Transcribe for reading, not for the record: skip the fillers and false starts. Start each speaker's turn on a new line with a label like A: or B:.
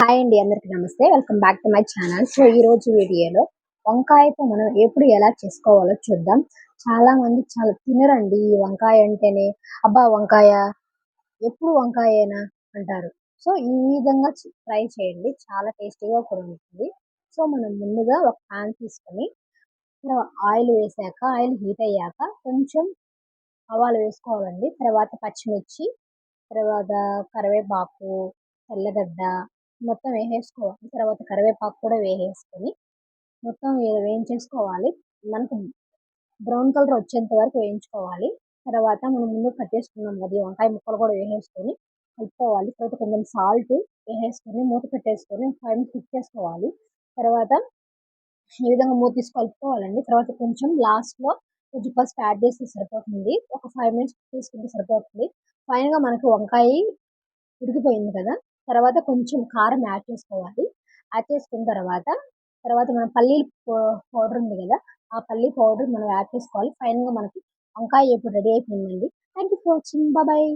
A: Hi అండి, అందరికి నమస్తే. Welcome back to my channel. So ఈ రోజు వీడియోలో వంకాయతో మనం ఎప్పుడు ఎలా చేసుకోవాలో చూద్దాం. చాలా మంది చాలా తినరండి ఈ వంకాయ అంటేనే. అబ్బా వంకాయ ఎప్పుడు వంకాయేనా అంటారు. సో ఈ విధంగా ట్రై చేయండి, చాలా టేస్టీగా కూడా ఉంటుంది. సో మనం ముందుగా ఒక ప్యాన్ తీసుకొని ఆయిల్ వేసాక ఆయిల్ హీట్ అయ్యాక కొంచెం ఆవాలు వేసుకోవాలండి. తర్వాత పచ్చిమిర్చి, తర్వాత కరివేపాకు, తెల్లగడ్డ మొత్తం వేసేసుకోవాలి. తర్వాత కరివేపాకు కూడా వేసేసుకొని మొత్తం వేయించేసుకోవాలి. మనకు బ్రౌన్ కలర్ వచ్చేంత వరకు వేయించుకోవాలి. తర్వాత మనం ముందు కట్ చేసుకున్నాం కదా ఈ వంకాయ ముక్కలు కూడా వేసేసుకొని కలుపుకోవాలి. తర్వాత కొంచెం సాల్ట్ వేసేసుకొని మూత పెట్టేసుకొని ఒక 5 మినిట్స్ కుక్ చేసుకోవాలి. తర్వాత ఈ విధంగా మూత తీసి కలుపుకోవాలండి. తర్వాత కొంచెం లాస్ట్‌లో కొంచెం పసుపు యాడ్ చేస్తే సరిపోతుంది. ఒక 5 మినిట్స్ తీసుకుంటే సరిపోతుంది. ఫైనల్‌గా మనకు వంకాయ ఉడికిపోయింది కదా! తర్వాత కొంచెం కారం యాడ్ చేసుకోవాలి. యాడ్ చేసుకున్న తర్వాత మనం పల్లీల పౌడర్ ఉంది కదా! ఆ పల్లీ పౌడర్ మనం యాడ్ చేసుకోవాలి. ఫైనల్‌గా మనకి వంకాయ ఇప్పుడు రెడీ అయిపోయిందండి. Thank you for watching. Bye.